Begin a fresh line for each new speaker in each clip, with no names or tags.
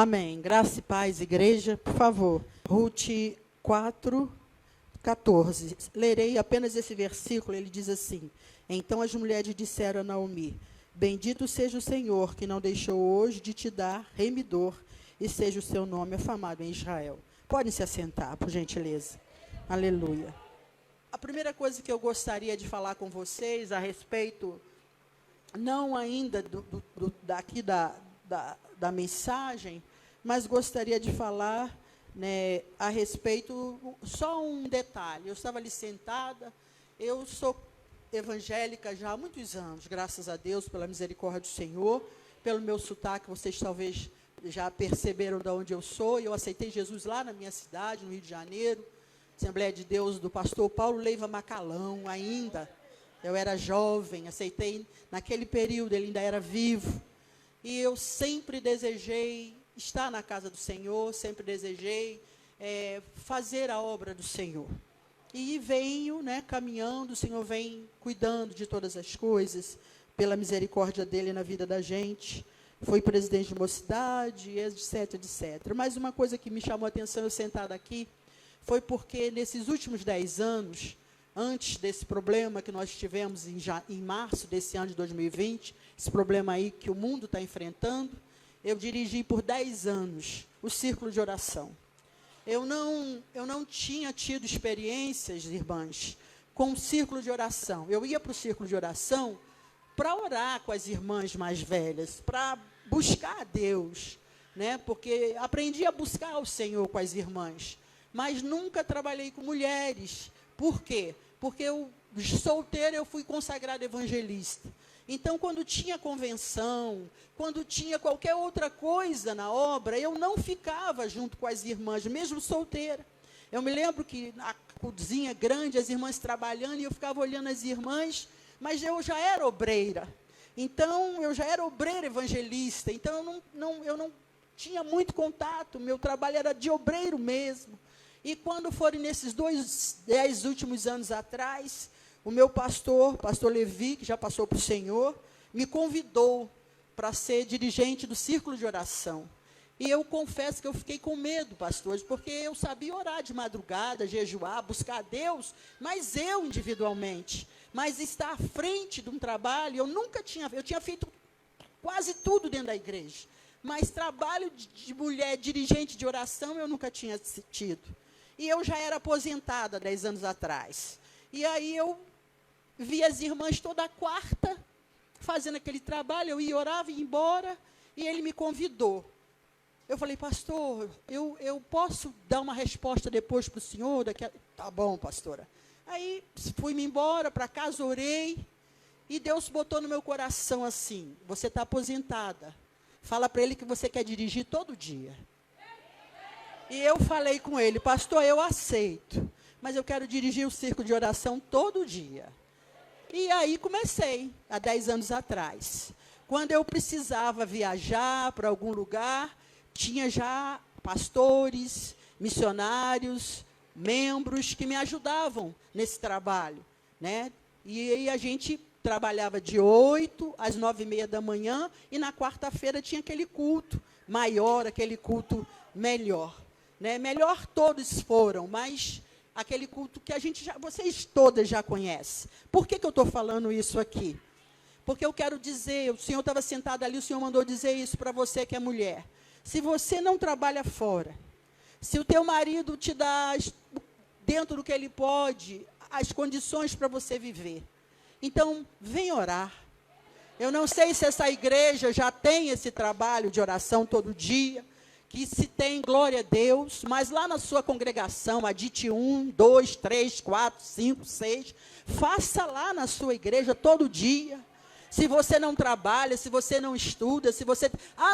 Amém. Graça e paz, igreja, por favor. Ruth 4:14. Lerei apenas esse versículo, ele diz assim: Então as mulheres disseram a Naomi: Bendito seja o Senhor, que não deixou hoje de te dar remidor, e seja o seu nome afamado em Israel. Podem se assentar, por gentileza. Aleluia. A primeira coisa que eu gostaria de falar com vocês a respeito, não ainda daqui da mensagem, mas gostaria de falar, né, a respeito, só um detalhe. Eu estava ali sentada, eu sou evangélica já há muitos anos, graças a Deus, pela misericórdia do Senhor, pelo meu sotaque, vocês talvez já perceberam de onde eu sou. Eu aceitei Jesus lá na minha cidade, no Rio de Janeiro, Assembleia de Deus do pastor Paulo Leiva Macalão, ainda. Eu era jovem, aceitei naquele período, ele ainda era vivo. E eu sempre desejei estar na casa do Senhor, sempre desejei fazer a obra do Senhor. E venho, né, caminhando, o Senhor vem cuidando de todas as coisas, pela misericórdia dele na vida da gente. Fui presidente de mocidade, etc, etc. Mas uma coisa que me chamou a atenção, eu sentada aqui, foi porque nesses últimos 10 anos, antes desse problema que nós tivemos em março desse ano de 2020, esse problema aí que o mundo está enfrentando, eu dirigi por 10 anos o círculo de oração. Eu não tinha tido experiências, irmãs, com o círculo de oração. Eu ia para o círculo de oração para orar com as irmãs mais velhas, para buscar a Deus, né? Porque aprendi a buscar o Senhor com as irmãs, mas nunca trabalhei com mulheres. Por quê? Porque eu, solteira, eu fui consagrada evangelista. Então, quando tinha convenção, quando tinha qualquer outra coisa na obra, eu não ficava junto com as irmãs, mesmo solteira. Eu me lembro que na cozinha grande, as irmãs trabalhando, e eu ficava olhando as irmãs, mas eu já era obreira. Então, eu já era obreira evangelista. Então, eu não tinha muito contato, meu trabalho era de obreiro mesmo. E quando foram nesses 10 últimos anos atrás, o meu pastor Levi, que já passou para o Senhor, me convidou para ser dirigente do círculo de oração. E eu confesso que eu fiquei com medo, pastores, porque eu sabia orar de madrugada, jejuar, buscar a Deus, mas eu individualmente. Mas estar à frente de um trabalho, eu tinha feito quase tudo dentro da igreja, mas trabalho de mulher dirigente de oração eu nunca tinha tido. E eu já era aposentada 10 anos atrás. E aí eu vi as irmãs toda quarta fazendo aquele trabalho, eu ia, orava, ia embora, e ele me convidou. Eu falei: pastor, eu posso dar uma resposta depois para o senhor? Tá bom, pastora. Aí fui-me embora para casa, orei, e Deus botou no meu coração assim: você está aposentada, fala para ele que você quer dirigir todo dia. E eu falei com ele: pastor, eu aceito, mas eu quero dirigir o círculo de oração todo dia. E aí comecei, há 10 anos atrás. Quando eu precisava viajar para algum lugar, tinha já pastores, missionários, membros que me ajudavam nesse trabalho, né? E aí a gente trabalhava de 8 às 9:30 da manhã, e na quarta-feira tinha aquele culto maior, aquele culto melhor. Né? Melhor todos foram, mas aquele culto que vocês todas já conhecem. Por que eu estou falando isso aqui? Porque eu quero dizer, o Senhor estava sentado ali, o Senhor mandou dizer isso para você que é mulher. Se você não trabalha fora, se o teu marido te dá, dentro do que ele pode, as condições para você viver, então vem orar. Eu não sei se essa igreja já tem esse trabalho de oração todo dia, que se tem, glória a Deus, mas lá na sua congregação, adite 1, 2, 3, 4, 5, 6, faça lá na sua igreja todo dia. Se você não trabalha, se você não estuda, se você...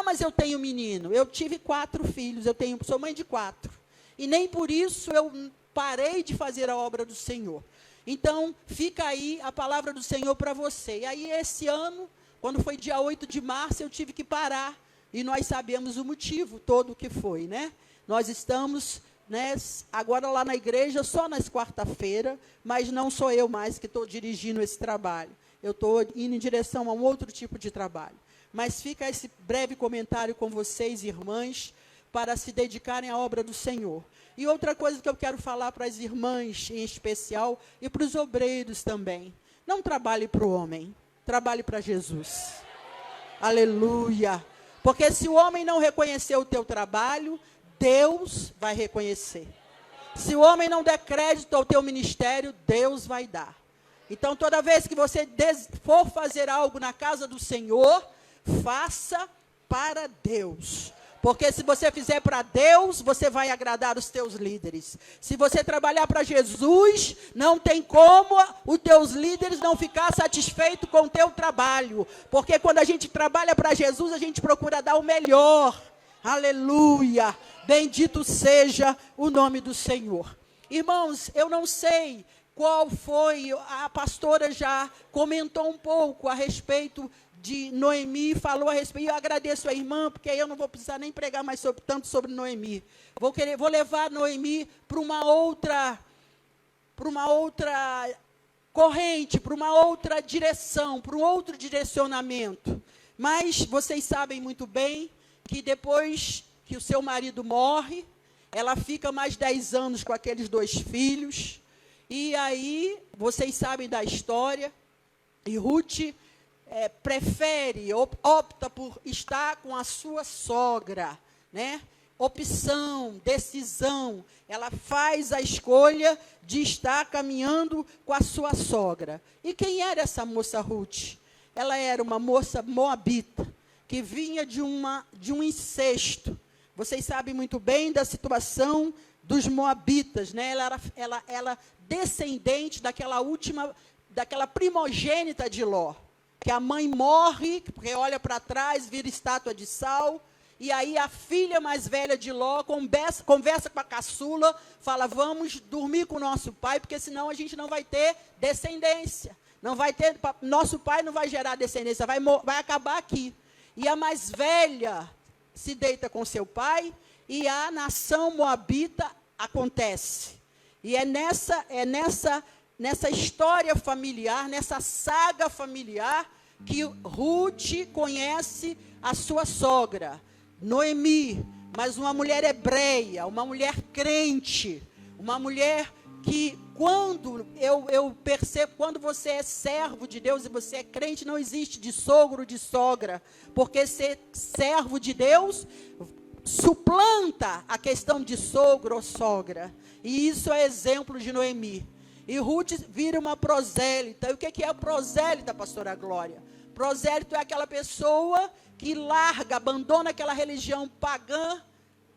mas eu tenho menino. Eu tive 4 filhos, sou mãe de 4. E nem por isso eu parei de fazer a obra do Senhor. Então, fica aí a palavra do Senhor para você. E aí, esse ano, quando foi dia 8 de março, eu tive que parar. E nós sabemos o motivo todo que foi, né? Nós estamos, né, agora lá na igreja, só nas quarta-feiras, mas não sou eu mais que estou dirigindo esse trabalho. Eu estou indo em direção a um outro tipo de trabalho. mas fica esse breve comentário com vocês, irmãs, para se dedicarem à obra do Senhor. E outra coisa que eu quero falar para as irmãs em especial e para os obreiros também. Não trabalhe para o homem, trabalhe para Jesus. Aleluia. Porque se o homem não reconhecer o teu trabalho, Deus vai reconhecer. Se o homem não der crédito ao teu ministério, Deus vai dar. Então, toda vez que você for fazer algo na casa do Senhor, faça para Deus. Porque se você fizer para Deus, você vai agradar os teus líderes. Se você trabalhar para Jesus, não tem como os teus líderes não ficar satisfeitos com o teu trabalho. Porque quando a gente trabalha para Jesus, a gente procura dar o melhor. Aleluia! Bendito seja o nome do Senhor. Irmãos, eu não sei qual foi, a pastora já comentou um pouco a respeito de Noemi, falou a respeito, eu agradeço a irmã, porque eu não vou precisar nem pregar mais tanto sobre Noemi. Vou levar Noemi para uma outra corrente, para uma outra direção, para um outro direcionamento. Mas vocês sabem muito bem que depois que o seu marido morre, ela fica mais 10 anos com aqueles 2 filhos, e aí, vocês sabem da história, e Ruth opta por estar com a sua sogra, né? Opção, decisão, ela faz a escolha de estar caminhando com a sua sogra. E quem era essa moça Ruth? Ela era uma moça moabita, que vinha de um incesto. Vocês sabem muito bem da situação dos moabitas, né? Ela descendente daquela primogênita de Ló, que a mãe morre, porque olha para trás, vira estátua de sal, e aí a filha mais velha de Ló conversa com a caçula, fala, vamos dormir com o nosso pai, porque senão a gente não vai ter descendência, nosso pai não vai gerar descendência, vai acabar aqui. E a mais velha se deita com seu pai, e a nação moabita acontece. E é nessa história familiar, nessa saga familiar, que Ruth conhece a sua sogra, Noemi, mas uma mulher hebreia, uma mulher crente, uma mulher que, quando eu percebo, quando você é servo de Deus e você é crente, não existe de sogro, de sogra, porque ser servo de Deus suplanta a questão de sogro ou sogra, e isso é exemplo de Noemi. E Ruth vira uma prosélita. E o que é a prosélita, pastora Glória? Prosélito é aquela pessoa que abandona aquela religião pagã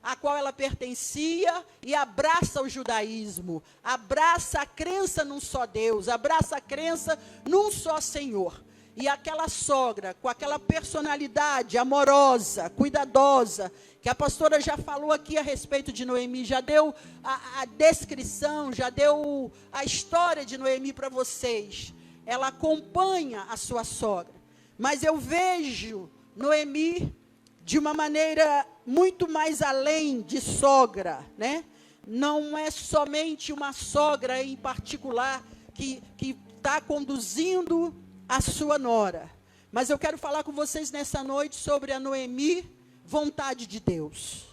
a qual ela pertencia e abraça o judaísmo, abraça a crença num só Deus, abraça a crença num só Senhor. E aquela sogra, com aquela personalidade amorosa, cuidadosa, que a pastora já falou aqui a respeito de Noemi, já deu a descrição, já deu a história de Noemi para vocês. Ela acompanha a sua sogra. Mas eu vejo Noemi de uma maneira muito mais além de sogra, né? Não é somente uma sogra em particular que está conduzindo a sua nora. Mas eu quero falar com vocês nessa noite sobre a Noemi, vontade de Deus.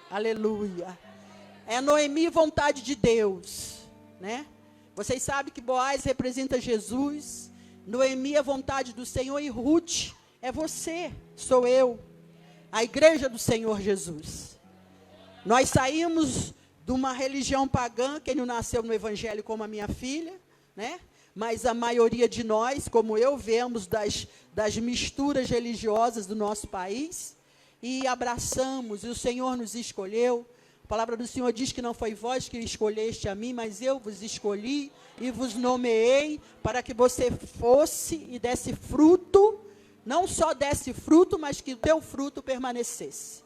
Aleluia. É a Noemi, vontade de Deus, né? Vocês sabem que Boaz representa Jesus, Noemi é a vontade do Senhor, e Ruth é você, sou eu, a igreja do Senhor Jesus. Nós saímos de uma religião pagã, quem não nasceu no evangelho como a minha filha, né? Mas a maioria de nós, como eu, viemos das misturas religiosas do nosso país, e abraçamos, e o Senhor nos escolheu. A palavra do Senhor diz que não foi vós que escolheste a mim, mas eu vos escolhi e vos nomeei para que você fosse e desse fruto, não só desse fruto, mas que o teu fruto permanecesse.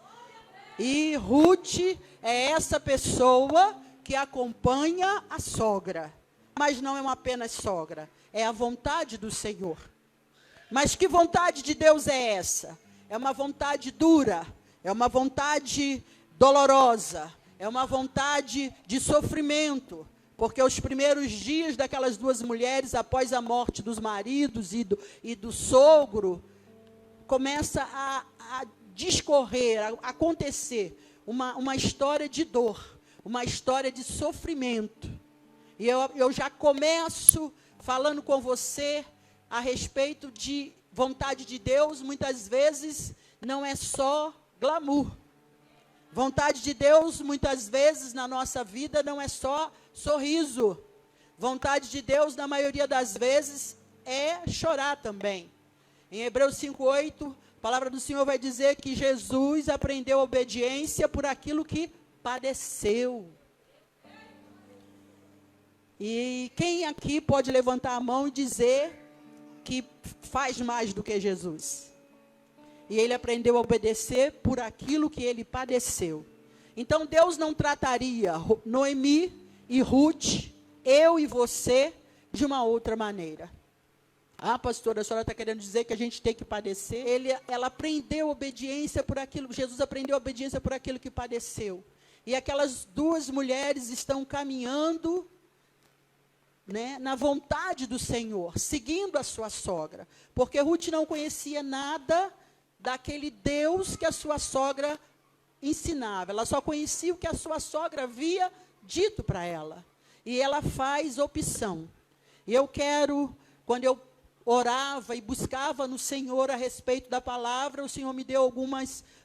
E Ruth é essa pessoa que acompanha a sogra, mas não é uma apenas sogra, é a vontade do Senhor. Mas que vontade de Deus é essa? É uma vontade dura, é uma vontade dolorosa, é uma vontade de sofrimento, porque os primeiros dias daquelas 2 mulheres, após a morte dos maridos e do sogro, começa a discorrer, a acontecer uma história de dor, uma história de sofrimento. E eu já começo falando com você a respeito de vontade de Deus. Muitas vezes não é só glamour. Vontade de Deus, muitas vezes na nossa vida, não é só sorriso. Vontade de Deus, na maioria das vezes, é chorar também. Em Hebreus 5:8, a palavra do Senhor vai dizer que Jesus aprendeu a obediência por aquilo que padeceu. E quem aqui pode levantar a mão e dizer que faz mais do que Jesus? E ele aprendeu a obedecer por aquilo que ele padeceu. Então Deus não trataria Noemi e Ruth, eu e você, de uma outra maneira. Ah, pastora, a senhora está querendo dizer que a gente tem que padecer? Ela aprendeu obediência por aquilo, Jesus aprendeu obediência por aquilo que padeceu. E aquelas duas mulheres estão caminhando, né, na vontade do Senhor, seguindo a sua sogra. Porque Ruth não conhecia nada daquele Deus que a sua sogra ensinava. Ela só conhecia o que a sua sogra havia dito para ela. E ela faz opção. E eu quero, quando eu orava e buscava no Senhor a respeito da palavra, o Senhor me deu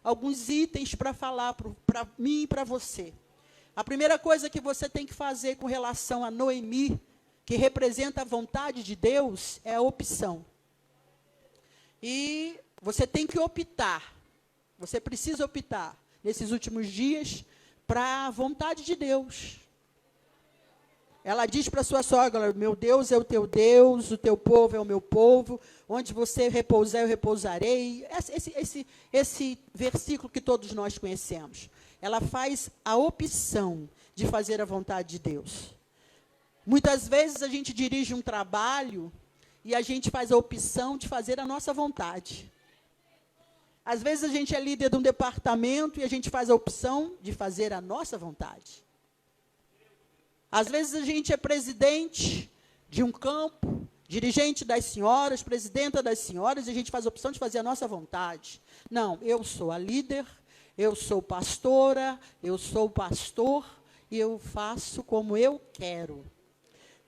alguns itens para falar para mim e para você. A primeira coisa que você tem que fazer com relação a Noemi, que representa a vontade de Deus, é a opção. E você tem que optar, você precisa optar, nesses últimos dias, para a vontade de Deus. Ela diz para sua sogra: meu Deus é o teu Deus, o teu povo é o meu povo, onde você repousar, eu repousarei. Esse versículo que todos nós conhecemos. Ela faz a opção de fazer a vontade de Deus. Muitas vezes a gente dirige um trabalho e a gente faz a opção de fazer a nossa vontade. Às vezes a gente é líder de um departamento e a gente faz a opção de fazer a nossa vontade. Às vezes a gente é presidente de um campo, dirigente das senhoras, presidenta das senhoras, e a gente faz a opção de fazer a nossa vontade. Não, eu sou a líder, eu sou pastora, eu sou pastor, e eu faço como eu quero.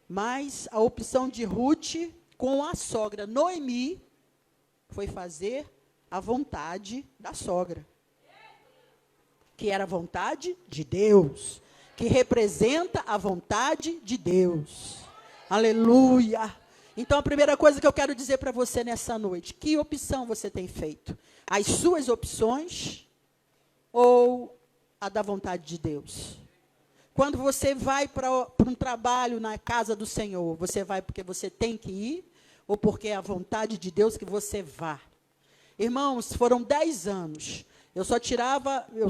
Mas a opção de Ruth com a sogra Noemi foi fazer a vontade da sogra, que era a vontade de Deus, que representa a vontade de Deus. Aleluia! Então, a primeira coisa que eu quero dizer para você nessa noite: que opção você tem feito? As suas opções ou a da vontade de Deus? Quando você vai para um trabalho na casa do Senhor, você vai porque você tem que ir ou porque é a vontade de Deus que você vá? Irmãos, foram 10 anos. Eu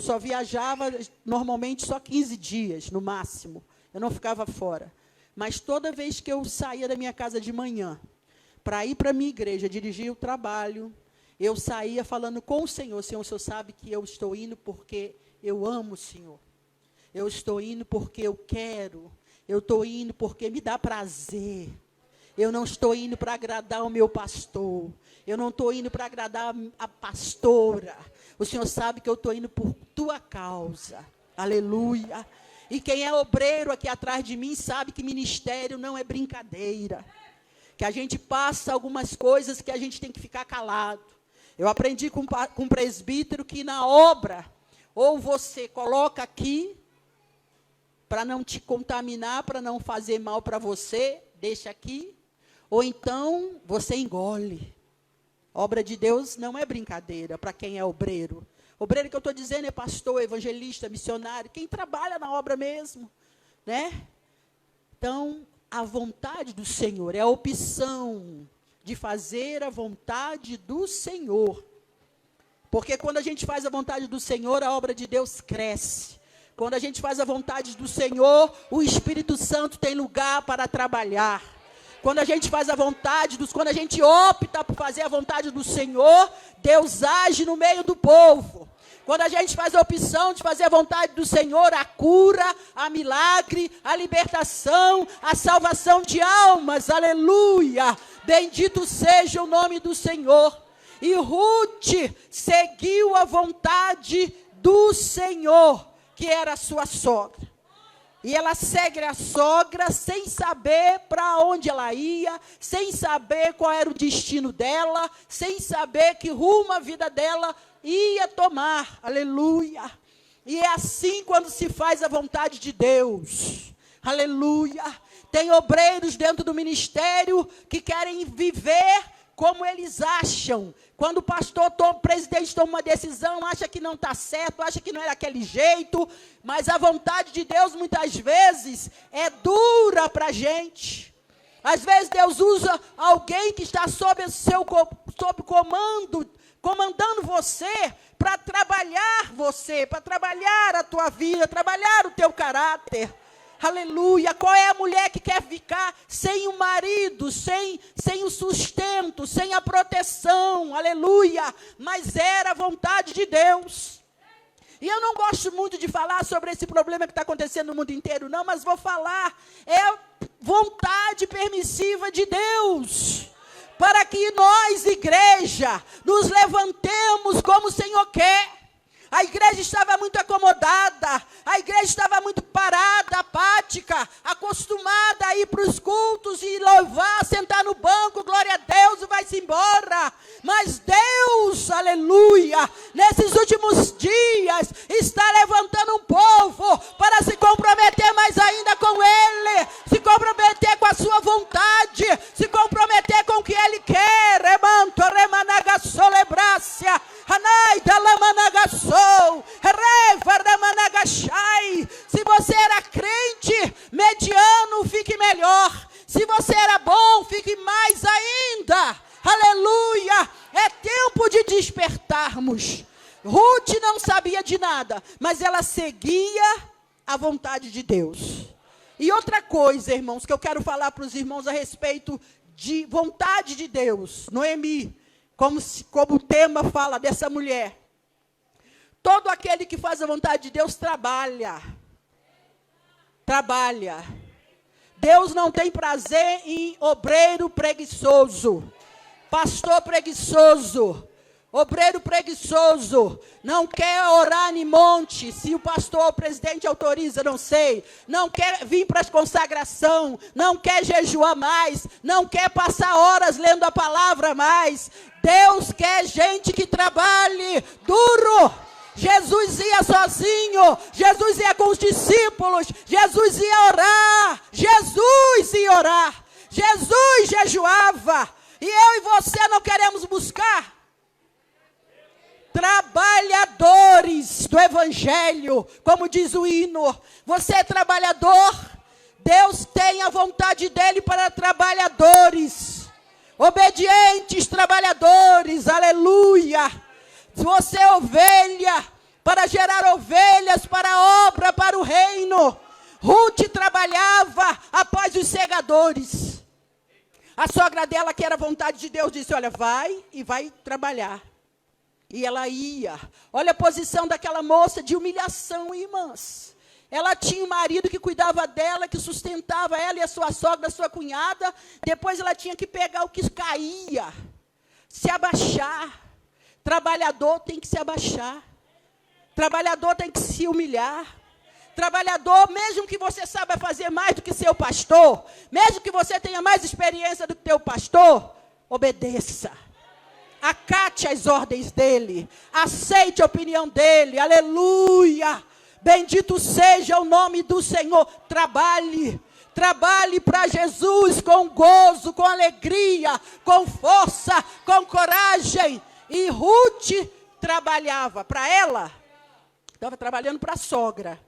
só viajava normalmente só 15 dias, no máximo. Eu não ficava fora. Mas toda vez que eu saía da minha casa de manhã, para ir para a minha igreja, dirigir o trabalho, eu saía falando com o Senhor: Senhor, o Senhor sabe que eu estou indo porque eu amo o Senhor. Eu estou indo porque eu quero. Eu estou indo porque me dá prazer. Eu não estou indo para agradar o meu pastor. Eu não estou indo para agradar a pastora. O Senhor sabe que eu estou indo por tua causa. Aleluia. E quem é obreiro aqui atrás de mim sabe que ministério não é brincadeira. Que a gente passa algumas coisas que a gente tem que ficar calado. Eu aprendi com um presbítero que na obra, ou você coloca aqui, para não te contaminar, para não fazer mal para você, deixa aqui, ou então você engole. Obra de Deus não é brincadeira para quem é obreiro. Obreiro que eu estou dizendo é pastor, evangelista, missionário, quem trabalha na obra mesmo, né? Então, a vontade do Senhor é a opção de fazer a vontade do Senhor. Porque quando a gente faz a vontade do Senhor, a obra de Deus cresce. Quando a gente faz a vontade do Senhor, o Espírito Santo tem lugar para trabalhar. Quando a gente faz a vontade, quando a gente opta por fazer a vontade do Senhor, Deus age no meio do povo. Quando a gente faz a opção de fazer a vontade do Senhor, a cura, a milagre, a libertação, a salvação de almas, aleluia, bendito seja o nome do Senhor. E Ruth seguiu a vontade do Senhor, que era a sua sogra. E ela segue a sogra sem saber para onde ela ia, sem saber qual era o destino dela, sem saber que rumo a vida dela ia tomar. Aleluia. E é assim quando se faz a vontade de Deus. Aleluia. Tem obreiros dentro do ministério que querem viver como eles acham. Quando o pastor, o presidente toma uma decisão, acha que não está certo, acha que não é daquele jeito, mas a vontade de Deus muitas vezes é dura para a gente. Às vezes Deus usa alguém que está sob comando, comandando você, para trabalhar a tua vida, trabalhar o teu caráter. Aleluia. Qual é a mulher que quer ficar sem o marido, sem o sustento, sem a proteção? Aleluia. Mas era a vontade de Deus. E eu não gosto muito de falar sobre esse problema que está acontecendo no mundo inteiro, não, mas vou falar. É a vontade permissiva de Deus. Para que nós, igreja, nos levantemos como o Senhor quer. A igreja estava muito acomodada, a igreja estava muito parada, apática, acostumada a ir para os cultos e louvar, sentar no banco, glória a Deus, e vai-se embora. Mas Deus, aleluia, nesses últimos dias, está levantando um povo para se comprometer mais ainda com Ele, se comprometer com a sua vontade, se comprometer com o que Ele quer. Remanto, remanagasolebrácia, anaida lamanagassou. Se você era crente, mediano, fique melhor. Se você era bom, fique mais ainda. Aleluia. É tempo de despertarmos. Ruth não sabia de nada, mas ela seguia a vontade de Deus. E outra coisa, irmãos, que eu quero falar para os irmãos a respeito de vontade de Deus. Noemi, como o tema fala dessa mulher. Todo aquele que faz a vontade de Deus trabalha. Trabalha. Deus não tem prazer em obreiro preguiçoso, pastor preguiçoso, obreiro preguiçoso. Não quer orar em monte, se o pastor ou o presidente autoriza, não sei. Não quer vir para as consagração, não quer jejuar mais, não quer passar horas lendo a palavra mais. Deus quer gente que trabalhe duro. Jesus ia sozinho, Jesus ia com os discípulos, Jesus ia orar, Jesus jejuava. E eu e você não queremos buscar trabalhadores do evangelho, como diz o hino. Você é trabalhador, Deus tem a vontade dele para trabalhadores, obedientes trabalhadores, aleluia. Se você é ovelha, para gerar ovelhas para a obra, para o reino. Ruth trabalhava após os segadores. A sogra dela, que era a vontade de Deus, disse, olha, vai e vai trabalhar. E ela ia. Olha a posição daquela moça de humilhação, irmãs. Ela tinha um marido que cuidava dela, que sustentava ela e a sua sogra, a sua cunhada. Depois ela tinha que pegar o que caía, se abaixar. Trabalhador tem que se abaixar. Trabalhador tem que se humilhar. Trabalhador, mesmo que você saiba fazer mais do que seu pastor, mesmo que você tenha mais experiência do que teu pastor, obedeça. Acate as ordens dele. Aceite a opinião dele. Aleluia. Bendito seja o nome do Senhor. Trabalhe. Trabalhe para Jesus com gozo, com alegria, com força, com coragem. E Ruth trabalhava para ela, estava trabalhando para a sogra.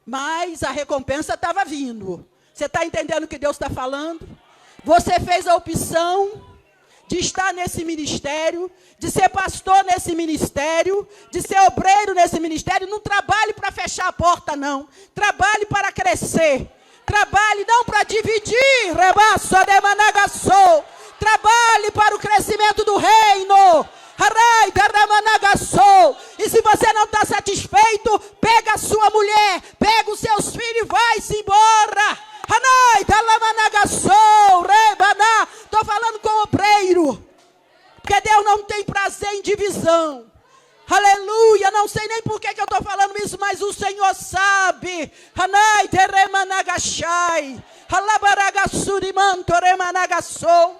Mas a recompensa estava vindo. Você está entendendo o que Deus está falando? Você fez a opção de estar nesse ministério, de ser pastor nesse ministério, de ser obreiro nesse ministério. Não trabalhe para fechar a porta, não. Trabalhe para crescer. Trabalhe não para dividir. Rebaço de managassou. Trabalhe para o crescimento do reino. E se você não está satisfeito, pega a sua mulher, pega os seus filhos e vai-se embora. Estou falando com o obreiro, porque Deus Noemi. Hanai teremanagashai. Halabaragassurimantoremanagasou.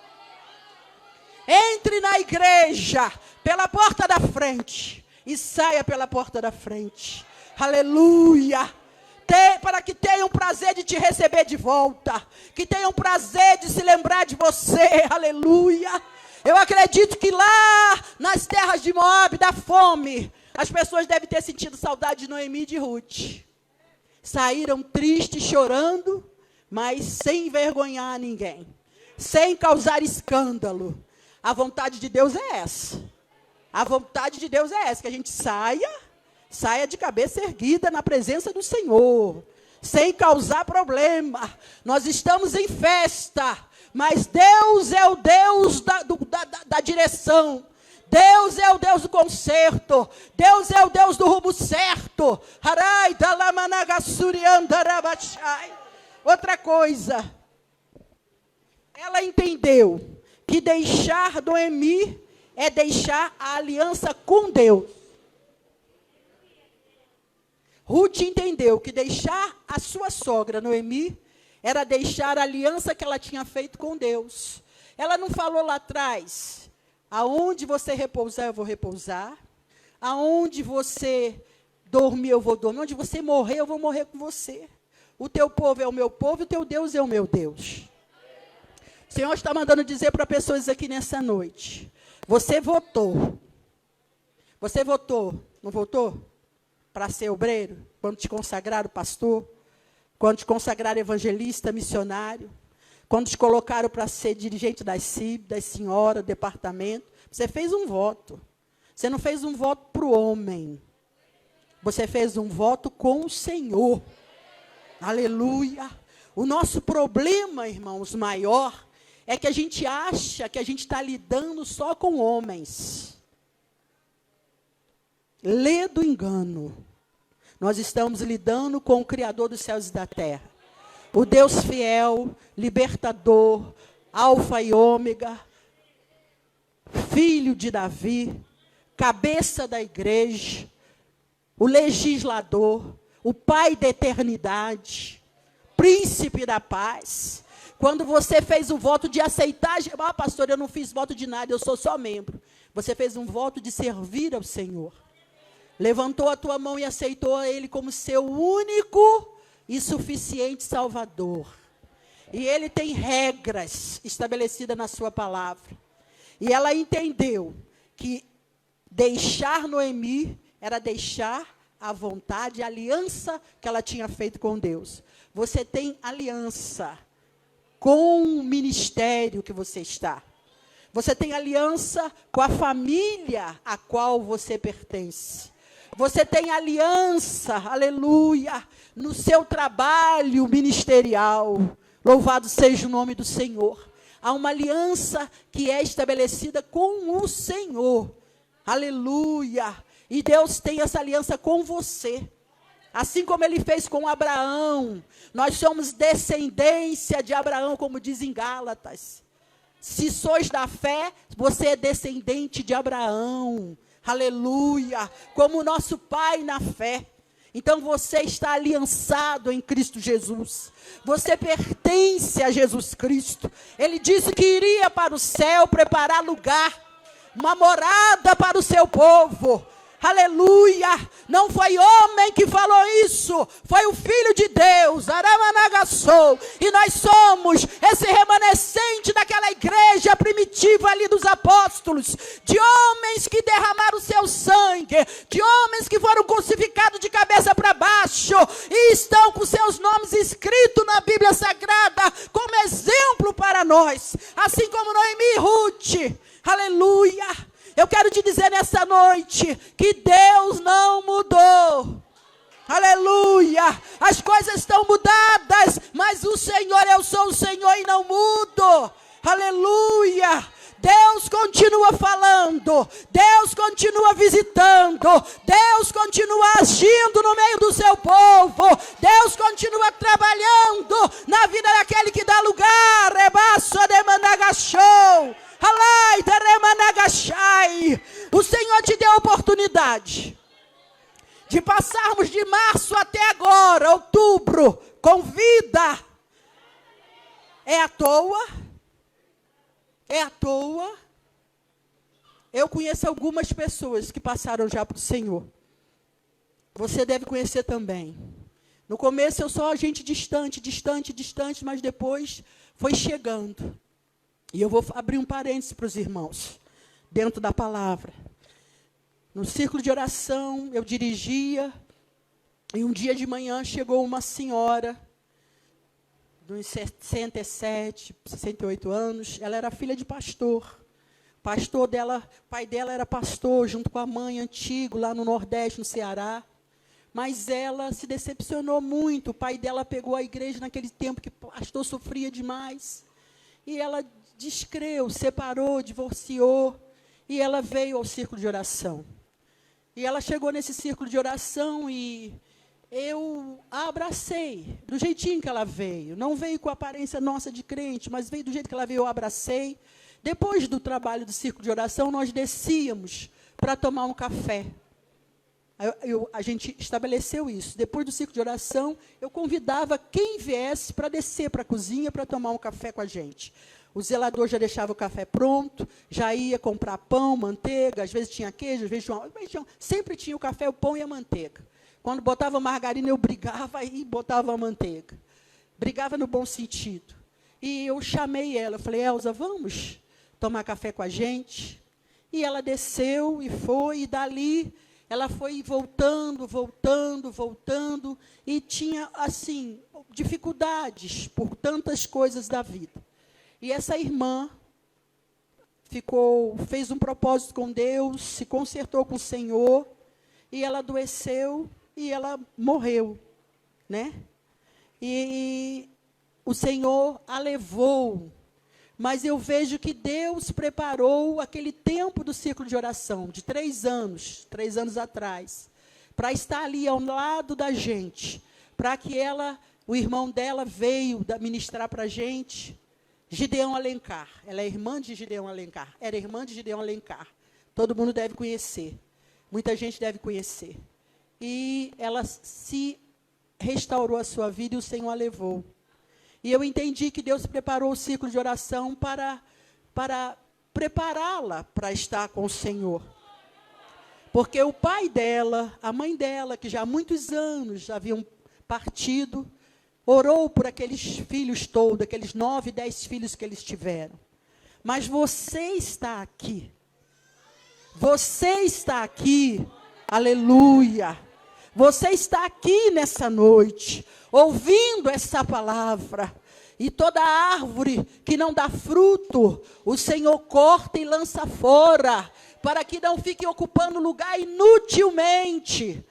Entre na igreja pela porta da frente e saia pela porta da frente. Aleluia. Para que tenham prazer de te receber de volta. Que tenham prazer de se lembrar de você. Aleluia. Eu acredito que lá nas terras de Moabe, da fome, as pessoas devem ter sentido saudade de Noemi e de Ruth. Saíram tristes, chorando, mas sem envergonhar ninguém. Sem causar escândalo. A vontade de Deus é essa. A vontade de Deus é essa, que a gente saia de cabeça erguida na presença do Senhor, sem causar problema. Nós estamos em festa, mas Deus é o Deus da direção. Deus é o Deus do conserto. Deus é o Deus do rumo certo. Outra coisa, ela entendeu que deixar Noemi é deixar a aliança com Deus. Ruth entendeu que deixar a sua sogra, Noemi, era deixar a aliança que ela tinha feito com Deus. Ela não falou lá atrás, aonde você repousar, eu vou repousar. Aonde você dormir, eu vou dormir. Onde você morrer, eu vou morrer com você. O teu povo é o meu povo, o teu Deus é o meu Deus. O Senhor está mandando dizer para pessoas aqui nessa noite. Você votou. Você votou, não votou? Para ser obreiro, quando te consagraram pastor, quando te consagraram evangelista, missionário, quando te colocaram para ser dirigente das CIB, das senhoras, do departamento, você fez um voto. Você não fez um voto para o homem. Você fez um voto com o Senhor. Aleluia. O nosso problema, irmãos, maior, é que a gente acha que a gente está lidando só com homens. Lê do engano. Nós estamos lidando com o Criador dos céus e da terra. O Deus fiel, libertador, alfa e ômega, filho de Davi, cabeça da igreja, o legislador, o Pai da eternidade, príncipe da paz. Quando você fez o voto de aceitar, pastor, eu não fiz voto de nada, eu sou só membro. Você fez um voto de servir ao Senhor. Levantou a tua mão e aceitou a Ele como seu único e suficiente Salvador. E Ele tem regras estabelecidas na sua palavra. E ela entendeu que deixar Noemi era deixar a vontade, a aliança que ela tinha feito com Deus. Você tem aliança com o ministério que você está. Você tem aliança com a família a qual você pertence. Você tem aliança, aleluia, no seu trabalho ministerial. Louvado seja o nome do Senhor. Há uma aliança que é estabelecida com o Senhor. Aleluia. E Deus tem essa aliança com você. Assim como Ele fez com Abraão. Nós somos descendência de Abraão, como diz em Gálatas. Se sois da fé, você é descendente de Abraão. Aleluia. Como nosso pai na fé. Então você está aliançado em Cristo Jesus. Você pertence a Jesus Cristo. Ele disse que iria para o céu preparar lugar, uma morada para o seu povo. Aleluia. Não foi homem que falou isso, foi o Filho de Deus, Aramanagassou. E nós somos esse remanescente daquela igreja primitiva ali dos apóstolos, de homens que derramaram o seu sangue, de homens que foram crucificados de cabeça para baixo e estão com seus nomes escritos na Bíblia Sagrada como exemplo para nós, assim como Noemi e Ruth. Aleluia. Eu quero te dizer nessa noite que Deus não mudou. Aleluia. As coisas estão mudadas, mas o Senhor, eu sou o Senhor e não mudo. Aleluia. Deus continua falando, Deus continua visitando, Deus continua agindo no meio do seu povo, Deus continua trabalhando na vida daquele que dá lugar. Rebaço de managachou. O Senhor te deu a oportunidade de passarmos de março até agora, outubro, com vida. É à toa? É à toa? Eu conheço algumas pessoas que passaram já para o Senhor. Você deve conhecer também. No começo eu sou gente distante, mas depois foi chegando. E eu vou abrir um parênteses para os irmãos, dentro da palavra. No círculo de oração, eu dirigia, e um dia de manhã chegou uma senhora, de uns 67, 68 anos, ela era filha de pastor. Pastor dela, o pai dela era pastor, junto com a mãe, antigo, lá no Nordeste, no Ceará. Mas ela se decepcionou muito, o pai dela pegou a igreja naquele tempo que o pastor sofria demais. E ela descreu, separou, divorciou, e ela veio ao círculo de oração. E ela chegou nesse círculo de oração e eu a abracei, do jeitinho que ela veio. Não veio com a aparência nossa de crente, mas veio do jeito que ela veio, eu abracei. Depois do trabalho do círculo de oração, nós descíamos para tomar um café. A gente estabeleceu isso. Depois do círculo de oração, eu convidava quem viesse para descer para a cozinha para tomar um café com a gente. O zelador já deixava o café pronto, já ia comprar pão, manteiga, às vezes tinha queijo, às vezes tinha, sempre tinha o café, o pão e a manteiga. Quando botava margarina, eu brigava e botava a manteiga. Brigava no bom sentido. E eu chamei ela, eu falei, Elza, vamos tomar café com a gente? E ela desceu e foi, e dali ela foi voltando, e tinha, assim, dificuldades por tantas coisas da vida. E essa irmã fez um propósito com Deus, se consertou com o Senhor, e ela adoeceu e ela morreu, né? E o Senhor a levou, mas eu vejo que Deus preparou aquele tempo do ciclo de oração, de 3 anos atrás, para estar ali ao lado da gente, para que o irmão dela veio ministrar para a gente, Gideão Alencar. Ela é irmã de Gideão Alencar. Era irmã de Gideão Alencar. Todo mundo deve conhecer. Muita gente deve conhecer. E ela se restaurou a sua vida e o Senhor a levou. E eu entendi que Deus preparou o ciclo de oração para prepará-la para estar com o Senhor. Porque o pai dela, a mãe dela, que já há muitos anos haviam partido, orou por aqueles filhos todos, aqueles 9, 10 filhos que eles tiveram. Mas você está aqui. Você está aqui. Aleluia. Você está aqui nessa noite, ouvindo essa palavra. E toda árvore que não dá fruto, o Senhor corta e lança fora, para que não fique ocupando lugar inutilmente.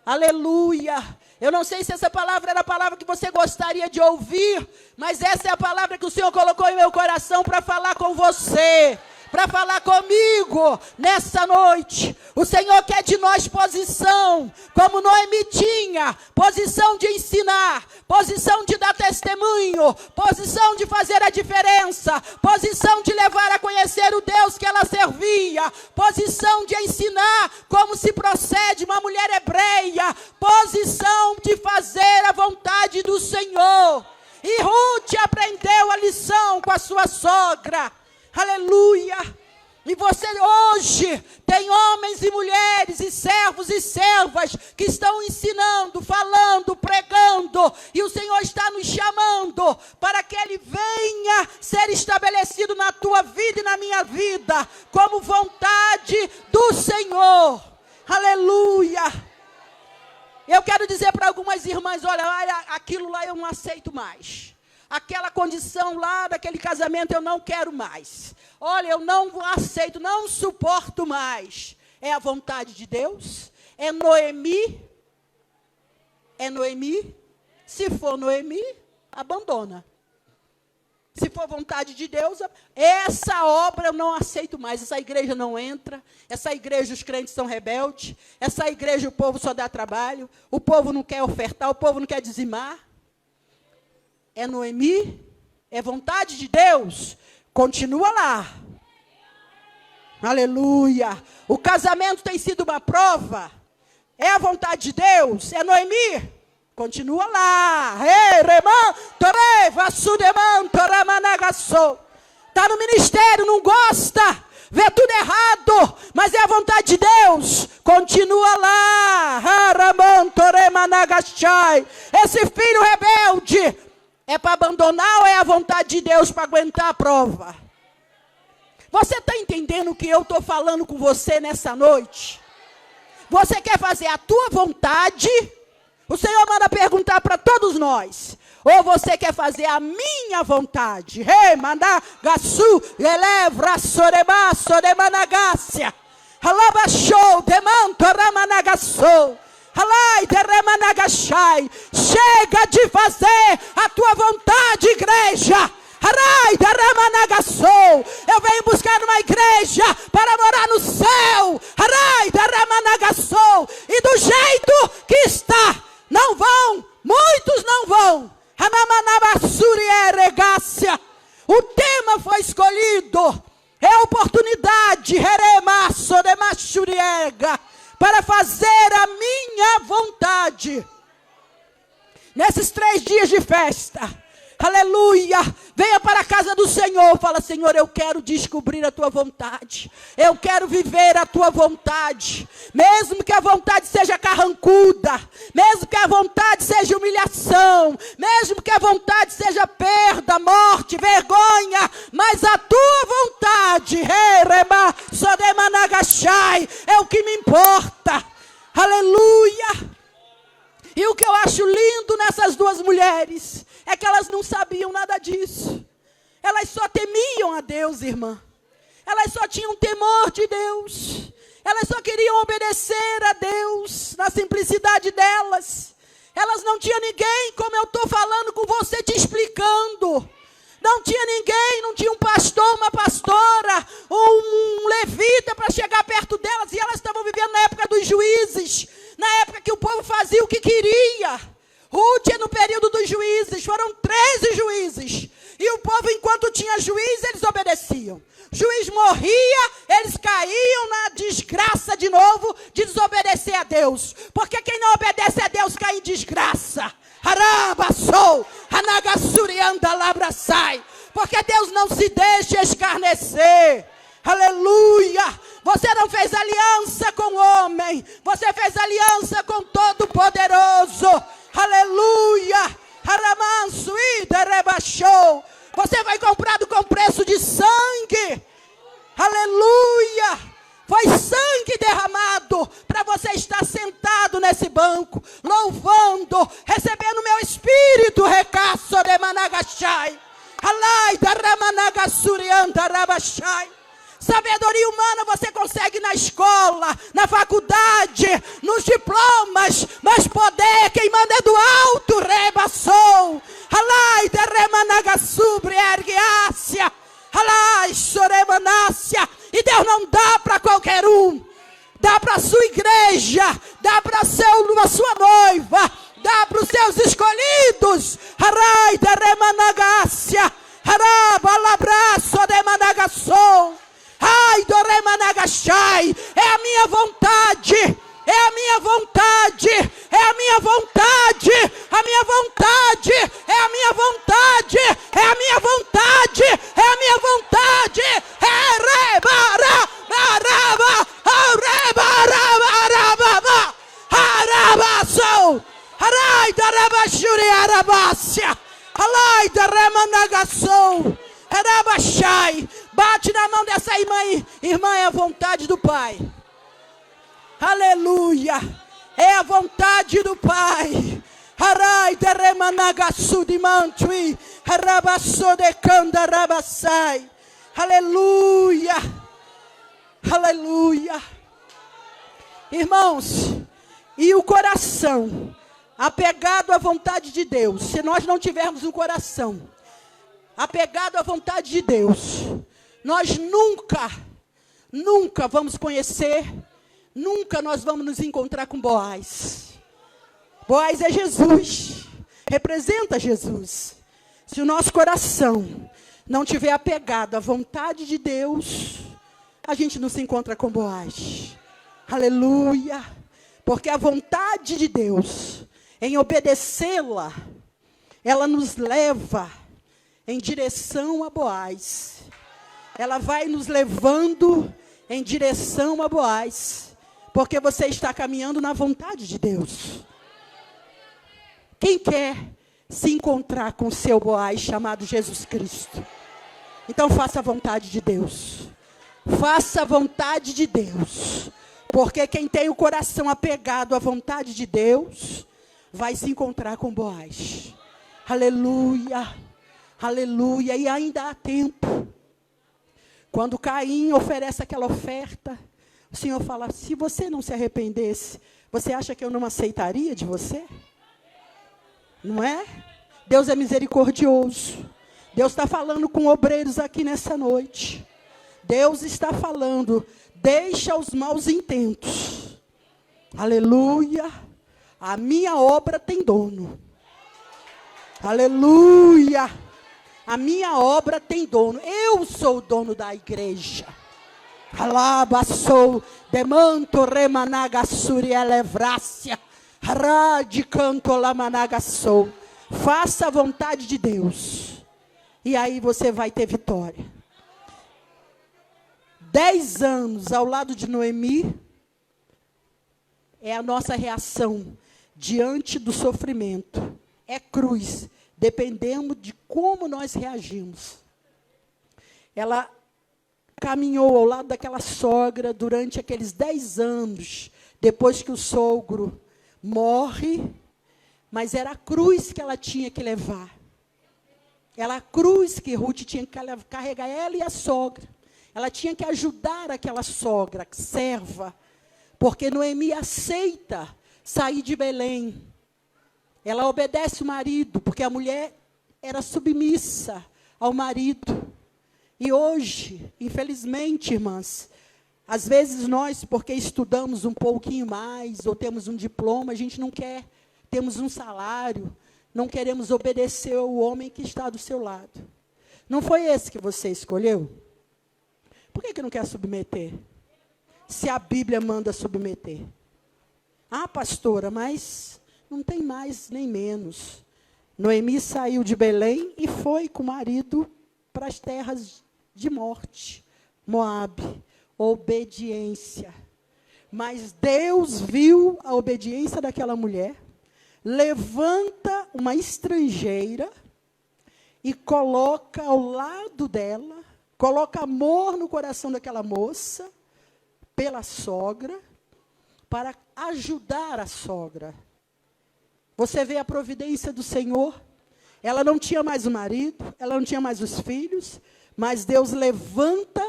Aleluia. Eu não sei se essa palavra era a palavra que você gostaria de ouvir, mas essa é a palavra que o Senhor colocou em meu coração para falar com você, para falar comigo nessa noite. O Senhor quer de nós posição, como Noemi tinha, posição de ensinar, posição de dar testemunho, posição de fazer a diferença, posição de levar a conhecer o Deus que ela servia, posição de ensinar como se procede uma mulher hebreia, posição de fazer a vontade do Senhor. E Ruth aprendeu a lição com a sua sogra. Aleluia. E você hoje tem homens e mulheres e servos e servas que estão ensinando, falando, pregando, e o Senhor está nos chamando para que Ele venha ser estabelecido na tua vida e na minha vida como vontade do Senhor. Aleluia. Eu quero dizer para algumas irmãs, olha, aquilo lá eu não aceito mais. Aquela condição lá daquele casamento eu não quero mais. Olha, eu não aceito, não suporto mais. É a vontade de Deus? É Noemi? É Noemi? Se for Noemi, abandona. Se for vontade de Deus, essa obra eu não aceito mais. Essa igreja não entra. Essa igreja os crentes são rebeldes. Essa igreja o povo só dá trabalho. O povo não quer ofertar, o povo não quer dizimar. É Noemi? É vontade de Deus? Continua lá. Aleluia. O casamento tem sido uma prova. É a vontade de Deus? É Noemi? Continua lá. Está no ministério, não gosta, vê tudo errado, mas é a vontade de Deus. Continua lá. Esse filho rebelde é para abandonar ou é a vontade de Deus para aguentar a prova? Você está entendendo o que eu estou falando com você nessa noite? Você quer fazer a tua vontade? O Senhor manda perguntar para todos nós. Ou você quer fazer a minha vontade? Managasu, elevra, soreba, soremanagacia. Halabashou, demanto, ramanagassou. Halai, deremanagashai. Chega de fazer a tua vontade, igreja. Harai, deremanagassou. Eu venho buscar uma igreja para morar no céu. Harai, deremanagassou. E do jeito que está, não vão, muitos não vão. O tema foi escolhido. É a oportunidade para fazer a minha vontade. Nesses 3 dias de festa, aleluia, venha para a casa do Senhor. Fala: Senhor, eu quero descobrir a tua vontade. Eu quero viver a tua vontade. Mesmo que a vontade seja carrancuda, mesmo que a vontade seja humilhação, mesmo que a vontade seja perda, morte, vergonha, mas a tua vontade, é o que me importa. Aleluia. E o que eu acho lindo nessas 2 mulheres é que elas não sabiam nada disso. Elas só temiam a Deus, irmã. Elas só tinham temor de Deus. Elas só queriam obedecer a Deus na simplicidade delas. Elas não tinham ninguém, como eu estou falando com você, te explicando. Não tinha ninguém, não tinha um pastor, uma pastora, um levita para chegar perto delas. E elas estavam vivendo na época dos juízes, na época que o povo fazia o que queria. Ruth é no período dos juízes, foram 13 juízes. E o povo, enquanto tinha juiz, eles obedeciam. Juiz morria, eles caíam na desgraça de novo de desobedecer a Deus. Porque quem não obedece a Deus cai em desgraça. Harabassou, hanagasurianda labraçai. Porque Deus não se deixa escarnecer. Aleluia. Você não fez aliança com o homem, você fez aliança com Todo-Poderoso. Aleluia. Haramansu ida rebaixou. Você foi comprado com preço de sangue. Aleluia. Foi sangue derramado para você estar sentado nesse banco, louvando, recebendo meu espírito, recaço de managachai. Alai da ramanagasurianta rabachai. Sabedoria humana você consegue na escola, na faculdade, nos diplomas, mas poder, quem manda é do alto, rebaçou. Alai da remanagasubre ergueácia. Alai soremanácia. E Deus não dá para qualquer um. Dá para a sua igreja, dá para a sua noiva, dá para os seus escolhidos. Arai da remanagácia. Arabalabraço de managação. Ai, do remanagachai. É a minha vontade. É a minha vontade. É a minha vontade. A minha vontade. É a minha vontade. É a minha vontade. É a minha vontade. É rebara. Araba. Araba. Arabaçou. Arai da rabachuri arabácia. Alai da remanagação. Arabachai. Bate na mão dessa irmã. Irmã, é a vontade do Pai. Aleluia. É a vontade do Pai. Harai de remanagaçu de mantui. Harabaçou de canda rabaçai. Aleluia. Aleluia. Irmãos, e o coração apegado à vontade de Deus. Se nós não tivermos um coração apegado à vontade de Deus, nós nunca vamos conhecer, nunca nós vamos nos encontrar com Boaz. Boaz é Jesus, representa Jesus. Se o nosso coração não tiver apegado à vontade de Deus, a gente não se encontra com Boaz. Aleluia. Porque a vontade de Deus, em obedecê-la, ela nos leva em direção a Boaz. Ela vai nos levando em direção a Boaz. Porque você está caminhando na vontade de Deus. Quem quer se encontrar com o seu Boaz chamado Jesus Cristo? Então faça a vontade de Deus. Faça a vontade de Deus. Porque quem tem o coração apegado à vontade de Deus, vai se encontrar com Boaz. Aleluia. Aleluia. E ainda há tempo. Quando Caim oferece aquela oferta, o Senhor fala, se você não se arrependesse, você acha que eu não aceitaria de você? Não é? Deus é misericordioso. Deus está falando com obreiros aqui nessa noite. Deus está falando, deixa os maus intentos. Aleluia. A minha obra tem dono. Aleluia. A minha obra tem dono. Eu sou o dono da igreja. Alabaçou, demanto remanagasuri elevrácia. Radicanto lamanagassou. Faça a vontade de Deus. E aí você vai ter vitória. 10 anos ao lado de Noemi é a nossa reação diante do sofrimento. É cruz. Dependendo de como nós reagimos. Ela caminhou ao lado daquela sogra durante aqueles 10 anos, depois que o sogro morre, mas era a cruz que ela tinha que levar. Era a cruz que Ruth tinha que carregar, ela e a sogra. Ela tinha que ajudar aquela sogra, serva, porque Noemi aceita sair de Belém. Ela obedece o marido, porque a mulher era submissa ao marido. E hoje, infelizmente, irmãs, às vezes nós, porque estudamos um pouquinho mais, ou temos um diploma, a gente não quer, temos um salário, não queremos obedecer ao homem que está do seu lado. Não foi esse que você escolheu? Por que não quer submeter? Se a Bíblia manda submeter. Ah, pastora, mas não tem mais nem menos. Noemi saiu de Belém e foi com o marido para as terras de morte. Moabe. Obediência. Mas Deus viu a obediência daquela mulher, levanta uma estrangeira e coloca ao lado dela, coloca amor no coração daquela moça, pela sogra, para ajudar a sogra. Você vê a providência do Senhor? Ela não tinha mais o marido, ela não tinha mais os filhos, mas Deus levanta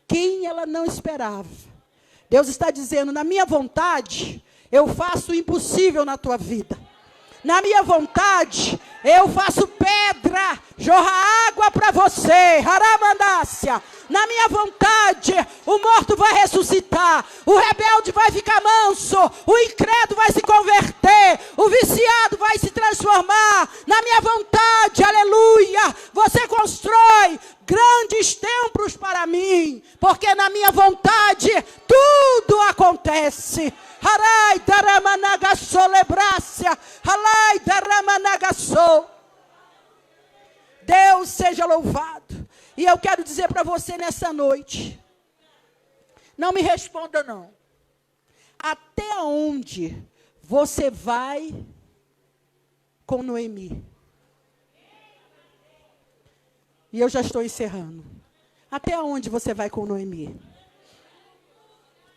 quem ela não esperava. Deus está dizendo, na minha vontade, eu faço o impossível na tua vida. Na minha vontade, eu faço pedra, jorra água para você. Haramandácia. Na minha vontade, o morto vai ressuscitar, o rebelde vai ficar manso, o incrédulo vai se converter, o viciado vai se transformar. Na minha vontade, aleluia, você constrói grandes templos para mim, porque na minha vontade tudo acontece. Harai daramanagasou lebrácia, halai daramanagasou. Deus seja louvado. E eu quero dizer para você nessa noite, não me responda não. Até onde você vai com Noemi? E eu já estou encerrando. Até onde você vai com Noemi?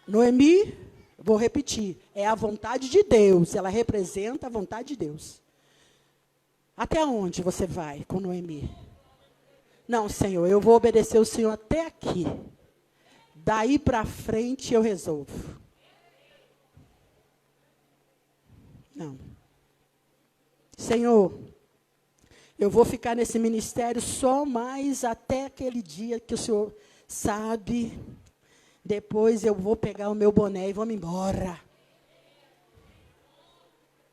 Noemi, vou repetir, é a vontade de Deus. Ela representa a vontade de Deus. Até onde você vai com Noemi? Não, Senhor, eu vou obedecer o Senhor até aqui. Daí para frente eu resolvo. Não. Senhor, eu vou ficar nesse ministério só mais até aquele dia que o Senhor sabe. Depois eu vou pegar o meu boné e vou me embora.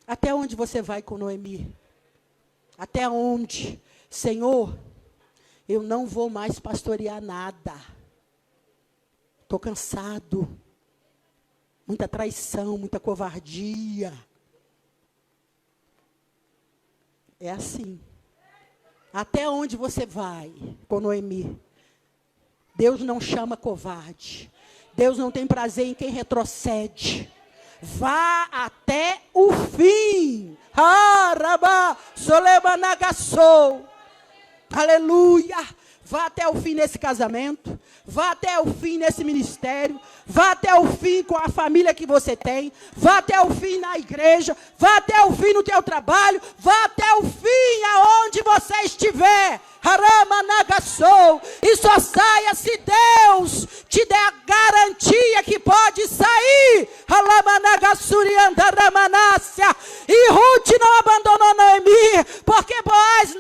Até onde você vai com Noemi? Até onde? Senhor, eu não vou mais pastorear nada. Estou cansado. muita traição, muita covardia. É assim. Até onde você vai com Noemi? Deus não chama covarde. Deus não tem prazer em quem retrocede. Vá até o fim. Aleluia. Vá até o fim nesse casamento. Vá até o fim nesse ministério. Vá até o fim com a família que você tem. Vá até o fim na igreja. Vá até o fim no teu trabalho. Vá até o fim aonde você estiver. E só saia se Deus te der a garantia que pode sair. E Ruth não abandonou Noemi, porque Boaz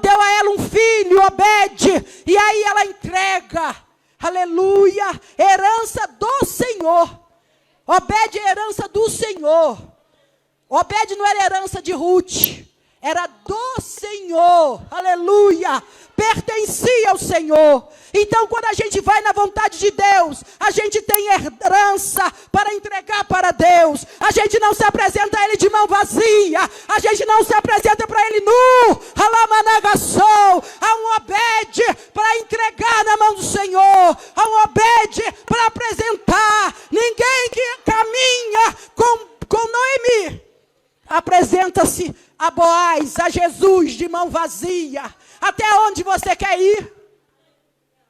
deu a ela um filho, Obed, e aí ela entrega, aleluia, herança do Senhor. Obed é herança do Senhor. Obed não era herança de Ruth, era do Senhor, aleluia, pertencia ao Senhor. Então quando a gente vai na vontade de Deus, a gente tem herança para entregar para Deus. A gente não se apresenta a Ele de mão vazia, a gente não se apresenta para Ele nu. Há um Obed para entregar na mão do Senhor, há um Obed para apresentar. Ninguém que caminha com Noemi apresenta-se a Boaz, a Jesus de mão vazia. Até onde você quer ir?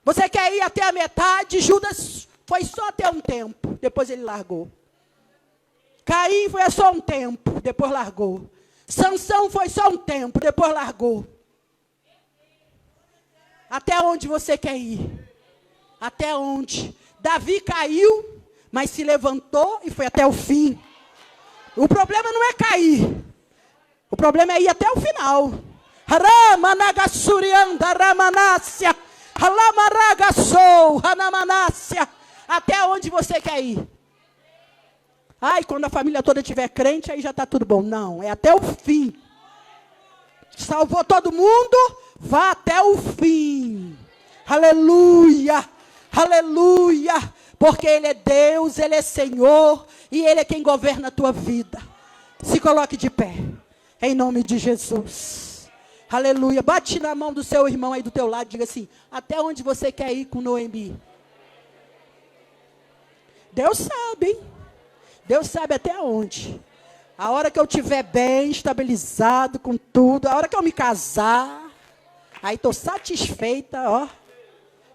Você quer ir até a metade? Judas foi só até um tempo, depois ele largou. Caim foi só um tempo, depois largou. Sansão foi só um tempo, depois largou. Até onde você quer ir? Até onde? Davi caiu, mas se levantou e foi até o fim. O problema não é cair. O problema é ir até o final. Até onde você quer ir? Ai, quando a família toda estiver crente, aí já está tudo bom. Não, é até o fim. Salvou todo mundo, vá até o fim. Aleluia, aleluia. Porque Ele é Deus, Ele é Senhor, e Ele é quem governa a tua vida. Se coloque de pé, em nome de Jesus. Aleluia. Bate na mão do seu irmão aí do teu lado, diga assim: até onde você quer ir com Noemi? Deus sabe, hein? Deus sabe até onde. A hora que eu estiver bem, estabilizado com tudo, a hora que eu me casar, aí estou satisfeita, ó.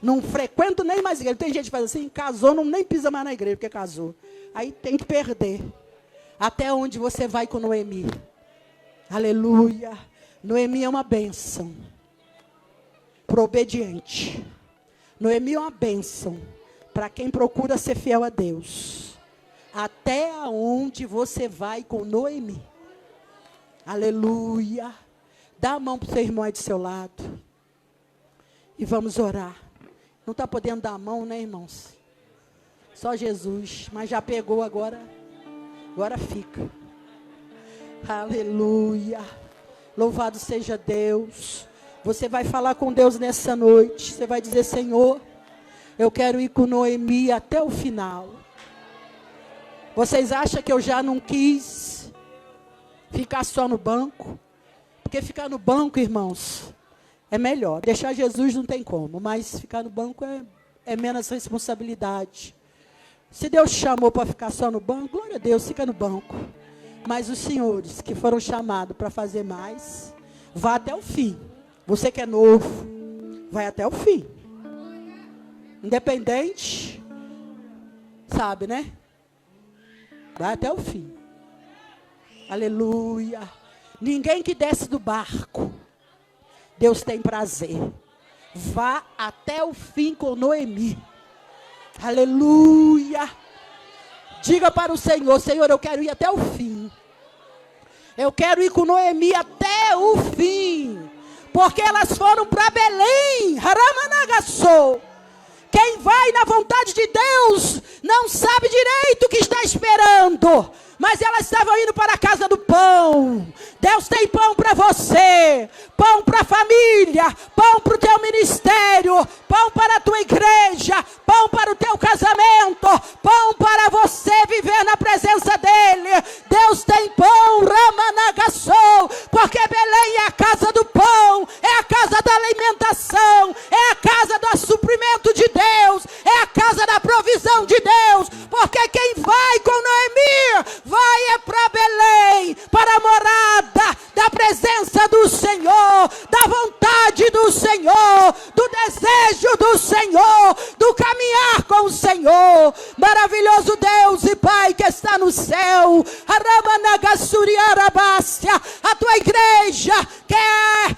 Não frequento nem mais igreja. Tem gente que faz assim, casou, não nem pisa mais na igreja, porque casou. Aí tem que perder. Até onde você vai com Noemi? Aleluia. Noemi é uma bênção para o obediente. Noemi é uma bênção para quem procura ser fiel a Deus. Até onde você vai com Noemi? Aleluia. Dá a mão para o seu irmão aí do seu lado. E vamos orar. Não está podendo dar a mão, né, irmãos? Só Jesus. Mas já pegou agora. Agora fica. Aleluia. Louvado seja Deus. Você vai falar com Deus nessa noite. Você vai dizer: Senhor, eu quero ir com Noemi até o final. Vocês acham que eu já não quis ficar só no banco? Porque ficar no banco, irmãos, é melhor. Deixar Jesus não tem como, mas ficar no banco é menos responsabilidade. Se Deus chamou para ficar só no banco, glória a Deus, fica no banco. Mas os senhores que foram chamados para fazer mais, vá até o fim. Você que é novo, vai até o fim. Independente, sabe, né? Vai até o fim. Aleluia. Ninguém que desce do barco, Deus tem prazer. Vá até o fim com Noemi. Aleluia. Diga para o Senhor: Senhor, eu quero ir até o fim. Eu quero ir com Noemi até o fim. Porque elas foram para Belém. Haramanagassou. Quem vai na vontade de Deus não sabe direito o que está esperando. Mas elas estavam indo para a casa do pão. Deus tem pão para você, pão para a família, pão para o teu ministério, pão para a tua igreja, pão para o teu casamento, pão para você Senhor, da vontade do Senhor, do desejo do Senhor, do caminhar com o Senhor. Maravilhoso Deus e Pai que está no céu, a tua igreja quer